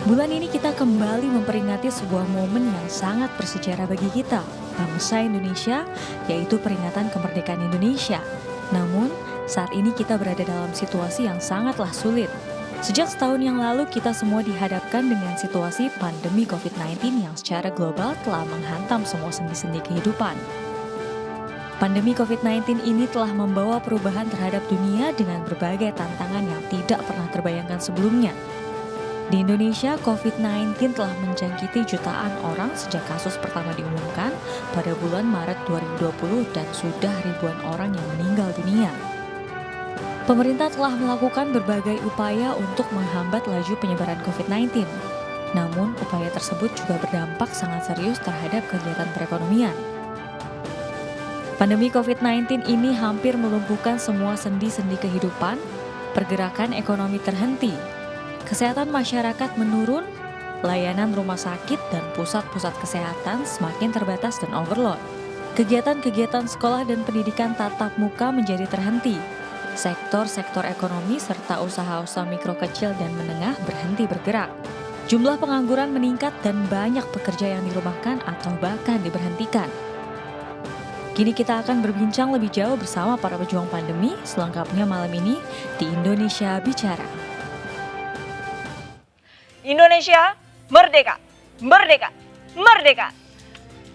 Bulan ini kita kembali memperingati sebuah momen yang sangat bersejarah bagi kita, bangsa Indonesia, yaitu peringatan kemerdekaan Indonesia. Namun, saat ini kita berada dalam situasi yang sangatlah sulit. Sejak setahun yang lalu, kita semua dihadapkan dengan situasi pandemi COVID-19 yang secara global telah menghantam semua sendi-sendi kehidupan. Pandemi COVID-19 ini telah membawa perubahan terhadap dunia dengan berbagai tantangan yang tidak pernah terbayangkan sebelumnya. Di Indonesia, COVID-19 telah menjangkiti jutaan orang sejak kasus pertama diumumkan pada bulan Maret 2020 dan sudah ribuan orang yang meninggal dunia. Pemerintah telah melakukan berbagai upaya untuk menghambat laju penyebaran COVID-19. Namun, upaya tersebut juga berdampak sangat serius terhadap kegiatan perekonomian. Pandemi COVID-19 ini hampir melumpuhkan semua sendi-sendi kehidupan, pergerakan ekonomi terhenti, kesehatan masyarakat menurun, layanan rumah sakit dan pusat-pusat kesehatan semakin terbatas dan overload. Kegiatan-kegiatan sekolah dan pendidikan tatap muka menjadi terhenti. Sektor-sektor ekonomi serta usaha-usaha mikro kecil dan menengah berhenti bergerak. Jumlah pengangguran meningkat dan banyak pekerja yang dirumahkan atau bahkan diberhentikan. Kini kita akan berbincang lebih jauh bersama para pejuang pandemi selengkapnya malam ini di Indonesia Bicara. Indonesia merdeka, merdeka, merdeka.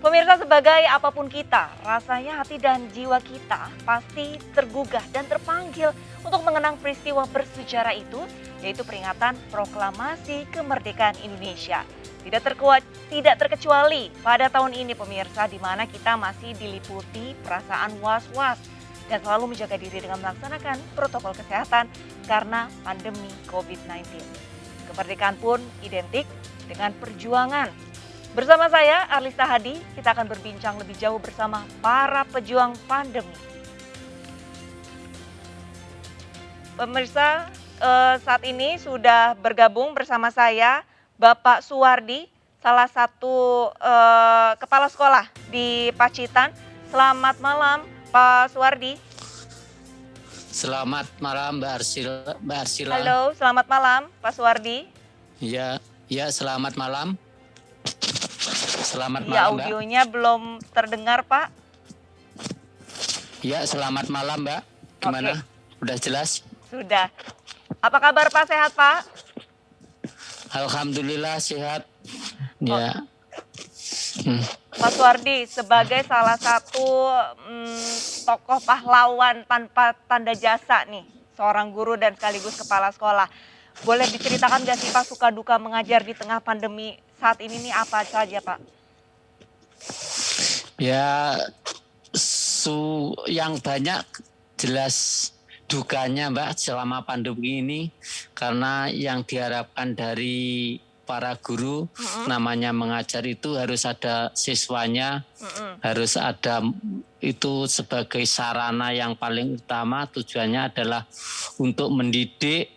Pemirsa, sebagai apapun kita, rasanya hati dan jiwa kita pasti tergugah dan terpanggil untuk mengenang peristiwa bersejarah itu, yaitu peringatan proklamasi kemerdekaan Indonesia. Tidak terkecuali pada tahun ini pemirsa, di mana kita masih diliputi perasaan was-was dan selalu menjaga diri dengan melaksanakan protokol kesehatan karena pandemi COVID-19. Kemerdekaan pun identik dengan perjuangan. Bersama saya, Arlista Hadi, kita akan berbincang lebih jauh bersama para pejuang pandemi. Pemirsa, saat ini sudah bergabung bersama saya Bapak Suwardi, salah satu kepala sekolah di Pacitan. Selamat malam, Pak Suwardi. Selamat malam Mbak Arsila. Halo, selamat malam Pak Suwardi. Ya, selamat malam. Selamat Ya, malam Mbak. audionya belum terdengar Pak. Ya, selamat malam Mbak. Gimana? Oke. Udah jelas? Sudah. Apa kabar Pak, sehat Pak? Alhamdulillah sehat. Ya. Pak Suwardi, sebagai salah satu tokoh pahlawan tanpa tanda jasa nih, seorang guru dan sekaligus kepala sekolah. Boleh diceritakan nggak sih Pak suka duka mengajar di tengah pandemi saat ini nih apa saja Pak? Ya, yang banyak jelas dukanya Mbak selama pandemi ini, karena yang diharapkan dari para guru namanya mengajar itu harus ada siswanya, harus ada itu sebagai sarana yang paling utama. Tujuannya adalah untuk mendidik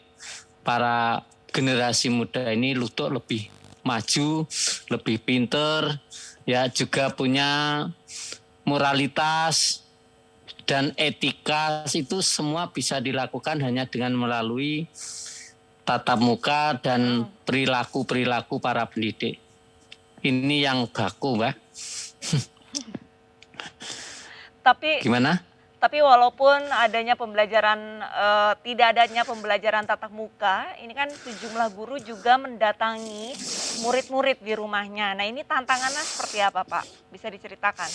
para generasi muda ini untuk lebih maju, lebih pinter, ya juga punya moralitas dan etika. Itu semua bisa dilakukan hanya dengan melalui tatap muka dan perilaku-perilaku para pendidik. Ini yang baku, Mbak. Gimana? Tapi walaupun adanya pembelajaran, tidak adanya pembelajaran tatap muka, ini kan sejumlah guru juga mendatangi murid-murid di rumahnya. Nah, ini tantangannya seperti apa, Pak? Bisa diceritakan?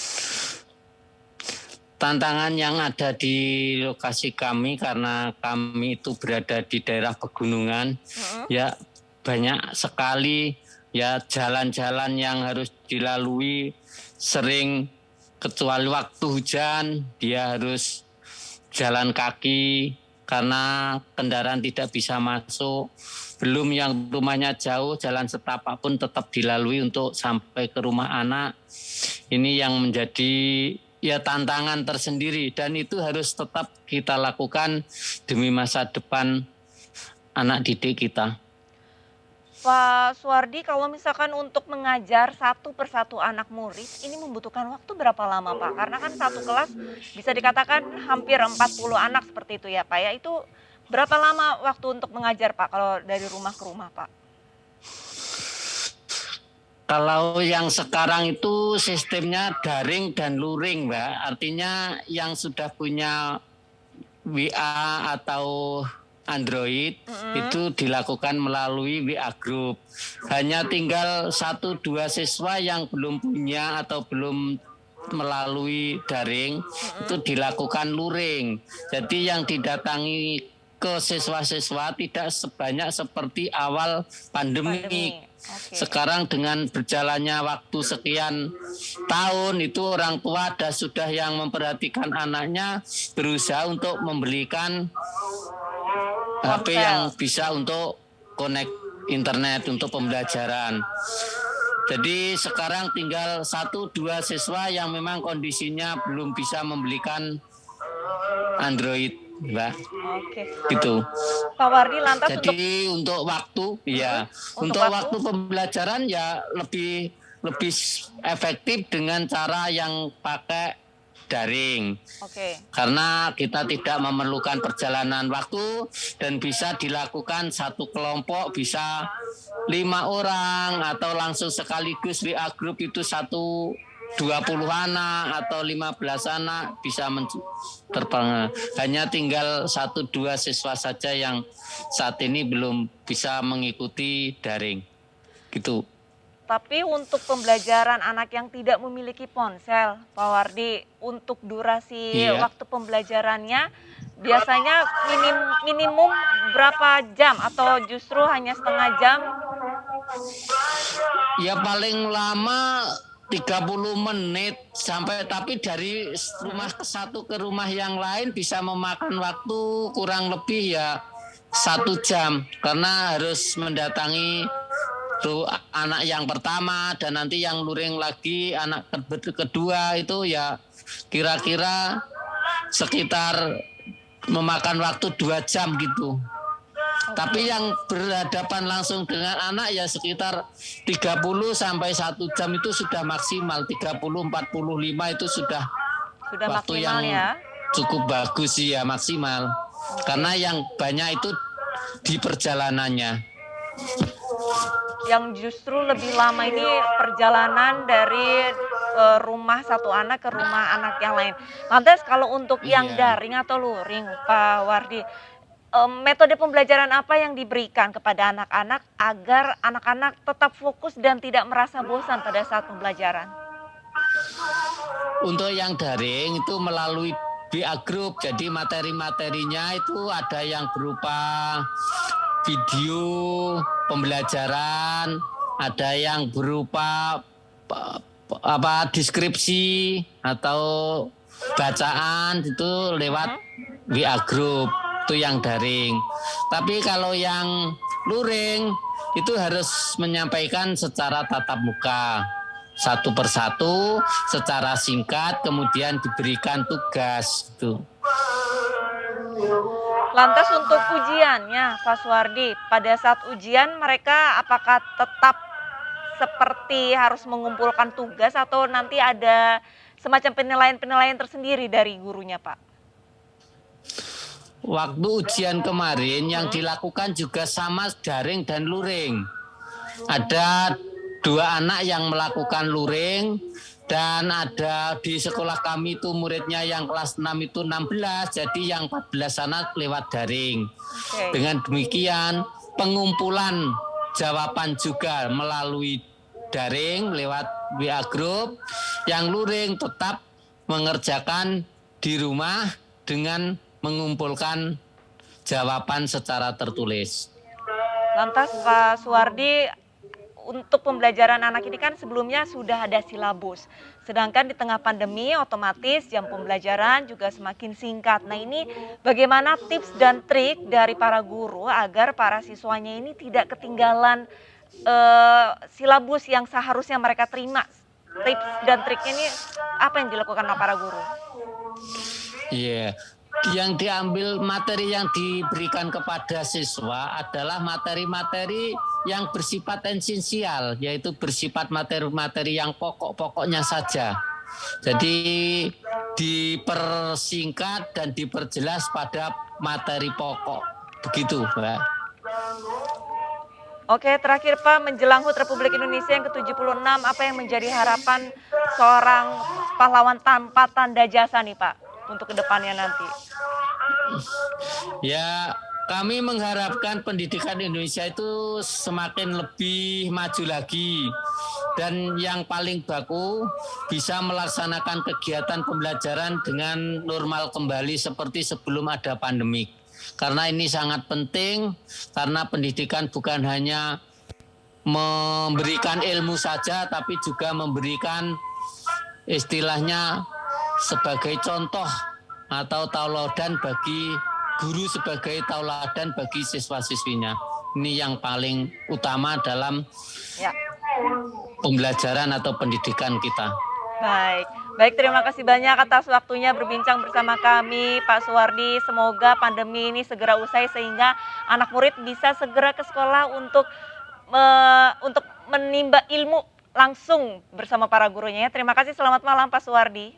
Tantangan yang ada di lokasi kami, karena kami itu berada di daerah pegunungan, ya banyak sekali ya jalan-jalan yang harus dilalui, sering kecuali waktu hujan dia harus jalan kaki karena kendaraan tidak bisa masuk. Belum yang rumahnya jauh, jalan setapak pun tetap dilalui untuk sampai ke rumah anak. Ini yang menjadi ya tantangan tersendiri, dan itu harus tetap kita lakukan demi masa depan anak didik kita. Pak Suwardi, kalau misalkan untuk mengajar satu persatu anak murid, ini membutuhkan waktu berapa lama Pak? Karena kan satu kelas bisa dikatakan hampir 40 anak seperti itu ya Pak ya. Itu berapa lama waktu untuk mengajar Pak kalau dari rumah ke rumah Pak? Kalau yang sekarang itu sistemnya daring dan luring, Mbak. Artinya yang sudah punya WA atau Android itu dilakukan melalui WA Group. Hanya tinggal 1-2 siswa yang belum punya atau belum melalui daring itu dilakukan luring. Jadi yang didatangi ke siswa-siswa tidak sebanyak seperti awal pandemi. Okay. Sekarang dengan berjalannya waktu sekian tahun itu orang tua sudah yang memperhatikan anaknya, berusaha untuk membelikan HP yang bisa untuk connect internet untuk pembelajaran. Jadi sekarang tinggal 1-2 siswa yang memang kondisinya belum bisa membelikan Android, Mbak. Oke. Gitu. Pak Wardi, lantas jadi untuk waktu, ya, untuk waktu pembelajaran ya lebih efektif dengan cara yang pakai daring. Oke. Karena kita tidak memerlukan perjalanan waktu dan bisa dilakukan satu kelompok bisa 5 orang atau langsung sekaligus WA Group itu 20 anak atau 15 anak bisa terbang. Hanya tinggal 1-2 siswa saja yang saat ini belum bisa mengikuti daring. Gitu. Tapi untuk pembelajaran anak yang tidak memiliki ponsel, Pak Wardi, untuk durasi waktu pembelajarannya biasanya minimum berapa jam atau justru hanya setengah jam? Ya paling lama 30 menit sampai, tapi dari rumah ke satu ke rumah yang lain bisa memakan waktu kurang lebih ya 1 jam karena harus mendatangi tuh anak yang pertama dan nanti yang luring lagi anak kedua itu ya kira-kira sekitar memakan waktu 2 jam gitu. Tapi yang berhadapan langsung dengan anak ya sekitar 30 sampai 1 jam itu sudah maksimal. 30-45 itu sudah waktu maksimal yang cukup bagus ya, maksimal. Karena yang banyak itu di perjalanannya. Yang justru lebih lama ini perjalanan dari rumah satu anak ke rumah anak yang lain. Lantas kalau untuk yang daring atau luring, Pak Wardi, metode pembelajaran apa yang diberikan kepada anak-anak agar anak-anak tetap fokus dan tidak merasa bosan pada saat pembelajaran? Untuk yang daring itu melalui WA Group, jadi materi-materinya itu ada yang berupa video pembelajaran, ada yang berupa deskripsi atau bacaan itu lewat WA Group. Itu yang daring. Tapi kalau yang luring itu harus menyampaikan secara tatap muka, satu persatu, secara singkat, kemudian diberikan tugas. Gitu. Lantas untuk ujiannya, Pak Suwardi, pada saat ujian mereka apakah tetap seperti harus mengumpulkan tugas atau nanti ada semacam penilaian-penilaian tersendiri dari gurunya, Pak? Waktu ujian kemarin yang dilakukan juga sama daring dan luring. Ada 2 anak yang melakukan luring dan ada di sekolah kami itu muridnya yang kelas 6 itu 16, jadi yang 14 anak lewat daring. Dengan demikian pengumpulan jawaban juga melalui daring lewat WA Group, yang luring tetap mengerjakan di rumah dengan mengumpulkan jawaban secara tertulis. Lantas Pak Suwardi, untuk pembelajaran anak ini kan sebelumnya sudah ada silabus. Sedangkan di tengah pandemi otomatis jam pembelajaran juga semakin singkat. Nah ini bagaimana tips dan trik dari para guru agar para siswanya ini tidak ketinggalan silabus yang seharusnya mereka terima? Tips dan triknya ini apa yang dilakukan oleh para guru? Iya. Yang diambil materi yang diberikan kepada siswa adalah materi-materi yang bersifat esensial, yaitu bersifat materi-materi yang pokok-pokoknya saja. Jadi dipersingkat dan diperjelas pada materi pokok. Begitu, Mbak. Oke, terakhir Pak, menjelang HUT Republik Indonesia yang ke-76, apa yang menjadi harapan seorang pahlawan tanpa tanda jasa nih Pak, untuk kedepannya nanti? Ya, kami mengharapkan pendidikan Indonesia itu semakin lebih maju lagi. Dan yang paling baku bisa melaksanakan kegiatan pembelajaran dengan normal kembali seperti sebelum ada pandemik. Karena ini sangat penting, karena pendidikan bukan hanya memberikan ilmu saja, tapi juga memberikan istilahnya sebagai contoh atau tauladan bagi guru, sebagai tauladan bagi siswa-siswinya. Ini yang paling utama dalam Ya. pembelajaran atau pendidikan kita. Baik, terima kasih banyak atas waktunya berbincang bersama kami Pak Suwardi. Semoga pandemi ini segera usai sehingga anak murid bisa segera ke sekolah untuk menimba ilmu langsung bersama para gurunya. Terima kasih, selamat malam Pak Suwardi.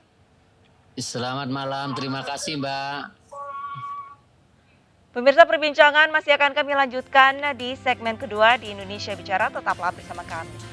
Selamat malam, terima kasih Mbak. Pemirsa, perbincangan masih akan kami lanjutkan di segmen kedua di Indonesia Bicara. Tetaplah bersama kami.